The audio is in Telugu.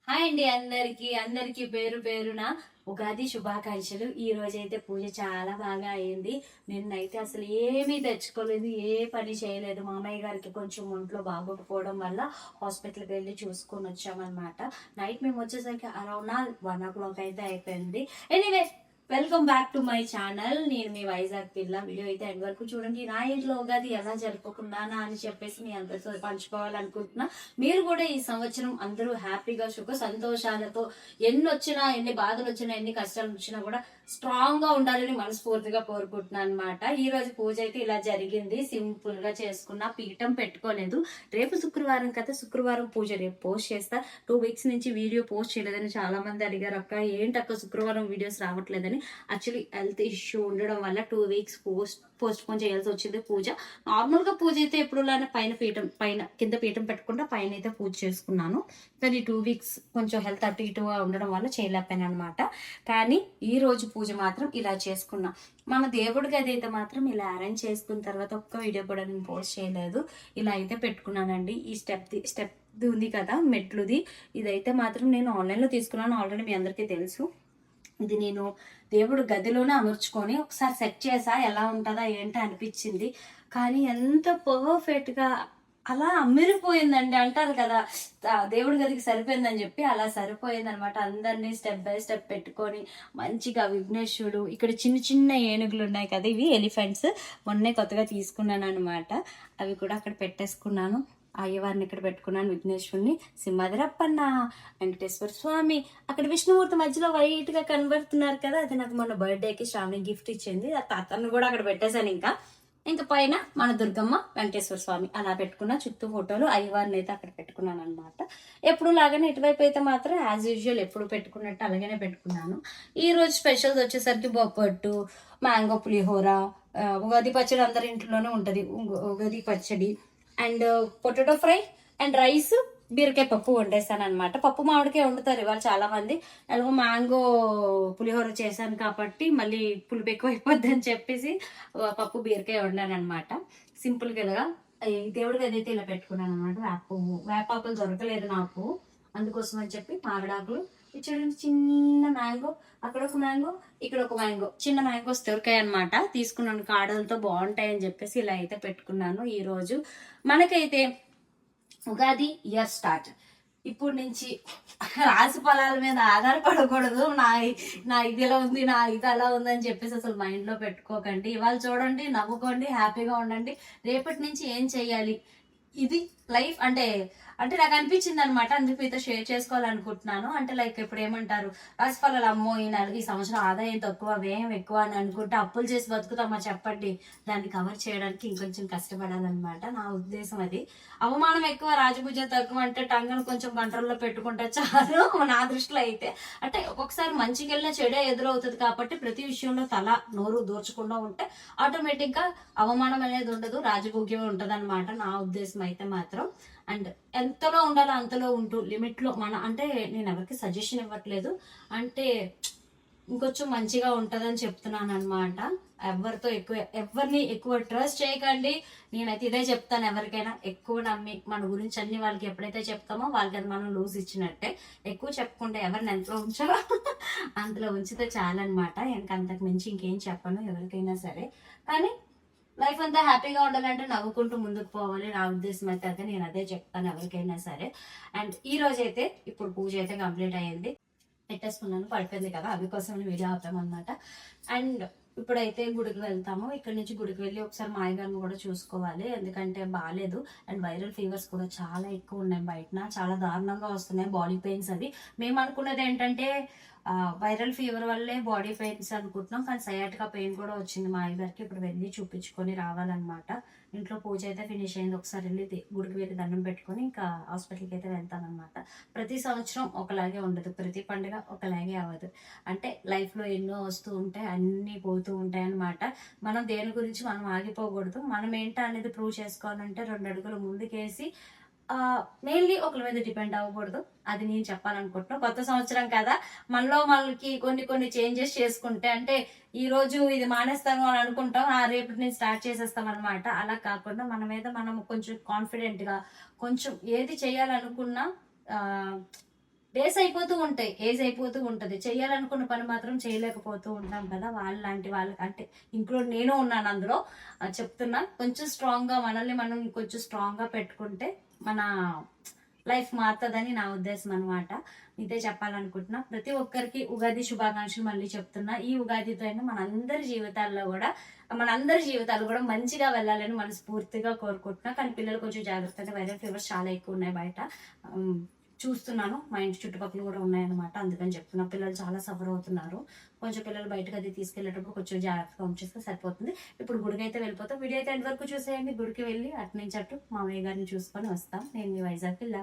హాయ్ అండి, అందరికి పేరు పేరున ఉగాది శుభాకాంక్షలు. ఈ రోజైతే పూజ చాలా బాగా అయింది. నిన్నైతే అసలు ఏమీ తెచ్చుకోలేదు, ఏ పని చేయలేదు. మామయ్య గారికి కొంచెం ఒంట్లో బాగోకపోవడం వల్ల హాస్పిటల్కి వెళ్ళి చూసుకొని వచ్చామన్నమాట. నైట్ మేము వచ్చేసరికి అరౌండ్ 1 o'clock అయితే అయిపోయింది. Anyway, welcome back to my channel. నేను మీ వైజాగ్ పిల్ల. వీడియో అయితే ఎండ్ వరకు చూడండి. నా ఇంట్లో ఉగాది ఎలా జరుపుకున్నానా అని చెప్పేసి మీ అందరితో పంచుకోవాలనుకుంటున్నా. మీరు కూడా ఈ సంవత్సరం అందరూ హ్యాపీగా సుఖ సంతోషాలతో ఎన్ని వచ్చినా, ఎన్ని బాధలు వచ్చినా, ఎన్ని కష్టాలు వచ్చినా కూడా స్ట్రాంగ్ గా ఉండాలని మనస్ఫూర్తిగా కోరుకుంటున్నాను అనమాట. ఈ రోజు పూజ అయితే ఇలా జరిగింది. సింపుల్ గా చేసుకున్నా, పీఠం పెట్టుకోలేదు. రేపు శుక్రవారం కదా, శుక్రవారం పూజ రేపు పోస్ట్ చేస్తా. 2 weeks నుంచి వీడియో పోస్ట్ చేయలేదని చాలా మంది అడిగారు. అక్క ఏంటక్క శుక్రవారం వీడియోస్ రావట్లేదని. యాక్చువల్లీ హెల్త్ ఇష్యూ ఉండడం వల్ల 2 weeks పోస్ట్ పోన్ చేయాల్సి వచ్చింది పూజ. నార్మల్ గా పూజ అయితే ఎప్పుడులానే కింద పీఠం పెట్టకుండా పైన అయితే పూజ చేసుకున్నాను. కానీ 2 weeks కొంచెం హెల్త్ అటు ఇటుగా ఉండడం వల్ల చేయలేకపోయాను అనమాట. కానీ ఈ రోజు పూజ మాత్రం ఇలా చేసుకున్నా. మన దేవుడి గది అయితే మాత్రం ఇలా అరేంజ్ చేసుకున్న తర్వాత ఒక్క వీడియో కూడా నేను పోస్ట్ చేయలేదు. ఇలా అయితే పెట్టుకున్నానండి. ఈ స్టెప్ ఉంది కదా, మెట్లుది. ఇదైతే మాత్రం నేను ఆన్లైన్లో తీసుకున్నాను. ఆల్రెడీ మీ అందరికీ తెలుసు. ఇది నేను దేవుడు గదిలోనే అమర్చుకొని ఒకసారి సెట్ చేసా, ఎలా ఉంటుందా ఏంటి అనిపించింది. కానీ ఎంత పర్ఫెక్ట్గా అలా అమ్మిరిపోయిందండి. అంటారు కదా, దేవుడి గదికి సరిపోయిందని చెప్పి అలా సరిపోయింది అనమాట. అందరినీ స్టెప్ బై స్టెప్ పెట్టుకొని మంచిగా విఘ్నేశ్వరుడు, ఇక్కడ చిన్న చిన్న ఏనుగులు ఉన్నాయి కదా, ఇవి ఎలిఫెంట్స్. మొన్నే కొత్తగా తీసుకున్నాను అనమాట. అవి కూడా అక్కడ పెట్టేసుకున్నాను. అయ్యవారిని ఇక్కడ పెట్టుకున్నాను, విఘ్నేశ్వరుని, సింహాద్రప్పన్న, వెంకటేశ్వర స్వామి, అక్కడ విష్ణుమూర్తి మధ్యలో వైట్ గా కనబడుతున్నారు కదా, అది నాకు మొన్న బర్త్డేకి శ్రావణి గిఫ్ట్ ఇచ్చింది. అతను కూడా అక్కడ పెట్టేశాను. ఇంకా పైన మన దుర్గమ్మ, వెంకటేశ్వర స్వామి అలా పెట్టుకున్న, చుట్టూ ఫోటోలు, అయ్యవారిని అయితే అక్కడ పెట్టుకున్నాను అనమాట. ఎప్పుడు లాగానే ఇటువైపు అయితే మాత్రం యాజ్ యూజువల్ ఎప్పుడు పెట్టుకున్నట్టు అలాగనే పెట్టుకున్నాను. ఈ రోజు స్పెషల్స్ వచ్చేసరికి బొప్పట్టు, మ్యాంగో పులిహోర, ఉగాది పచ్చడి అందరి ఇంట్లోనే ఉంటది. ఉగాది పచ్చడి and potato fry and rice, బీరకాయ పప్పు వండేస్తాను అనమాట. పప్పు మామిడికాయ వండుతారు ఇవాళ చాలా మంది. అలాగే మ్యాంగో పులిహోర చేశాను కాబట్టి మళ్ళీ పులుపు ఎక్కువ అయిపోద్ది అని చెప్పేసి పప్పు బీరకాయ వండాను అనమాట. సింపుల్గా దేవుడికి ఏదైతే ఇలా పెట్టుకున్నాను అనమాట. వేపాకులు దొరకలేదు నాకు, అందుకోసం అని చెప్పి మామిడాకులు చూడండి. చిన్న మ్యాంగో, అక్కడ ఒక మ్యాంగో, ఇక్కడ ఒక మ్యాంగో, చిన్న మ్యాంగోస్ దొరికాయి అనమాట. తీసుకున్నాను, కాడలతో బాగుంటాయని చెప్పేసి ఇలా అయితే పెట్టుకున్నాను. ఈ రోజు మనకైతే ఉగాది ఇయర్ స్టార్ట్. ఇప్పుడు నుంచి రాశి ఫలాల మీద ఆధారపడకూడదు. నా ఇది ఎలా ఉంది, నా ఇది అలా ఉందని చెప్పేసి అసలు మైండ్ లో పెట్టుకోకండి. ఇవాళ చూడండి, నవ్వుకోండి, హ్యాపీగా ఉండండి. రేపటి నుంచి ఏం చెయ్యాలి, ఇది లైఫ్ అంటే నాకు అనిపించింది అనమాట. అందుకు మీతో షేర్ చేసుకోవాలనుకుంటున్నాను. అంటే లైక్ ఇప్పుడు ఏమంటారు, రాశిఫలాలు అమ్మో ఈ సంవత్సరం ఆదాయం తక్కువ, వ్యయం ఎక్కువ అని అనుకుంటే అప్పులు చేసి బతుకుతామా చెప్పండి. దాన్ని కవర్ చేయడానికి ఇంకొంచెం కష్టపడాలన్నమాట. నా ఉద్దేశం అది. అవమానం ఎక్కువ, రాజభుజ తక్కువ అంటే టంగను కొంచెం కంట్రోల్లో పెట్టుకుంటే చాలు నా దృష్టిలో అయితే. అంటే ఒక్కొక్కసారి మంచికి వెళ్ళిన చెడే ఎదురవుతుంది కాబట్టి ప్రతి విషయంలో తల నోరు దూర్చకుండా ఉంటే ఆటోమేటిక్ గా అవమానం అనేది ఉండదు, రాజభోగ్యం ఉంటది అనమాట, నా ఉద్దేశం అయితే మాత్రం. అండ్ ఎంతలో ఉండాలో అంతలో ఉంటూ లిమిట్లో అంటే నేను ఎవరికి సజెషన్ ఇవ్వట్లేదు, అంటే ఇంకొంచెం మంచిగా ఉంటుందని చెప్తున్నాను అనమాట. ఎవరిని ఎక్కువ ట్రస్ట్ చేయకండి. నేనైతే ఇదే చెప్తాను, ఎవరికైనా ఎక్కువ నమ్మి మన గురించి అన్ని వాళ్ళకి ఎప్పుడైతే చెప్తామో వాళ్ళకి అది మనం లూజ్ ఇచ్చినట్టే. ఎక్కువ చెప్పుకుంటే ఎవరిని ఎంతలో ఉంచాలో అంతలో ఉంచితే చాలన్నమాట. అంతకు మించి ఇంకేం చెప్పను ఎవరికైనా సరే. కానీ లైఫ్ అంతా హ్యాపీగా ఉండాలంటే నవ్వుకుంటూ ముందుకు పోవాలి, నా ఉద్దేశం అయితే అదే. నేను అదే చెప్తాను ఎవరికైనా సరే. అండ్ ఈ రోజు అయితే ఇప్పుడు పూజ అయితే కంప్లీట్ అయ్యింది, పెట్టేసుకున్నాను, పడిపోయింది కదా, అందుకోసం వీడియో అవుతాం అనమాట. అండ్ ఇప్పుడైతే గుడికి వెళ్తాము. ఇక్కడ నుంచి గుడికి వెళ్ళి ఒకసారి మాయగారిని కూడా చూసుకోవాలి, ఎందుకంటే బాగాలేదు. అండ్ వైరల్ ఫీవర్స్ కూడా చాలా ఎక్కువ ఉన్నాయి బయట, చాలా దారుణంగా వస్తున్నాయి బాడీ పెయిన్స్. అది మేము అనుకున్నది ఏంటంటే వైరల్ ఫీవర్ వల్లే బాడీ పెయిన్స్ అనుకుంటున్నాం, కానీ సయాటికా పెయిన్ కూడా వచ్చింది మా అయ్యగారికి. ఇప్పుడు వెళ్ళి చూపించుకొని రావాలన్నమాట. ఇంట్లో పూజ అయితే ఫినిష్ అయింది. ఒకసారి వెళ్ళి గుడికి వెళ్ళి దండం పెట్టుకొని ఇంకా హాస్పిటల్కి అయితే వెళ్తానమాట. ప్రతి సంవత్సరం ఒకలాగే ఉండదు, ప్రతి పండుగ ఒకలాగే అవ్వదు. అంటే లైఫ్లో ఎన్నో వస్తూ ఉంటాయి, అన్నీ పోతూ ఉంటాయి అనమాట. మనం దేని గురించి మనం ఆగిపోకూడదు. మనం ఏంటో అనేది ప్రూవ్ చేసుకోవాలంటే 2 అడుగులు ముందుకేసి మెయిన్లీ ఒకరి మీద డిపెండ్ అవ్వకూడదు. అది నేను చెప్పాలనుకుంటున్నాను. కొత్త సంవత్సరం కదా, మనలో మనకి కొన్ని చేంజెస్ చేసుకుంటే, అంటే ఈ రోజు ఇది మానేస్తాను అని అనుకుంటాం, రేపటి నుంచి స్టార్ట్ చేసేస్తాం అనమాట. అలా కాకుండా మన మీద మనం కొంచెం కాన్ఫిడెంట్ గా, కొంచెం ఏది చేయాలనుకున్నా డేస్ అయిపోతూ ఉంటాయి, ఏజ్ అయిపోతూ ఉంటది, చేయాలనుకున్న పని మాత్రం చేయలేకపోతూ ఉంటాం కదా. వాళ్ళలాంటి వాళ్ళకి అంటే ఇంక్లూడ్ నేను ఉన్నాను అందులో. చెప్తున్నా, కొంచెం స్ట్రాంగ్ గా మనల్ని మనం కొంచెం స్ట్రాంగ్ గా పెట్టుకుంటే మన లైఫ్ మారుతుందని నా ఉద్దేశం అనమాట. ఇదే చెప్పాలనుకుంటున్నా. ప్రతి ఒక్కరికి ఉగాది శుభాకాంక్షలు మళ్ళీ చెప్తున్నా. ఈ ఉగాదితో అయినా మనందరి జీవితాలు కూడా మంచిగా వెళ్ళాలని మనస్ఫూర్తిగా కోరుకుంటున్నా. కానీ పిల్లలు కొంచెం జాగ్రత్తగా, వైరల్ ఫీవర్స్ చాలా ఎక్కువ ఉన్నాయి బయట. చూస్తున్నాను, మా ఇంటి చుట్టుపక్కల కూడా ఉన్నాయన్నమాట. అందుకని చెప్తున్నా, పిల్లలు చాలా సఫర్ అవుతున్నారు. కొంచెం పిల్లలు బయటకు అది తీసుకెళ్లేటప్పుడు కొంచెం జాగ్రత్తగా ఉంచేస్తే సరిపోతుంది. ఇప్పుడు గుడికి అయితే వెళ్ళిపోతాం. వీడియో అయితే ఎండ్ వరకు చూసేయండి. గుడికి వెళ్ళి అటు నుంచి అటు మామయ్య గారిని చూసుకొని వస్తాం. నేను మీ వైజాగ్ వెళ్ళా.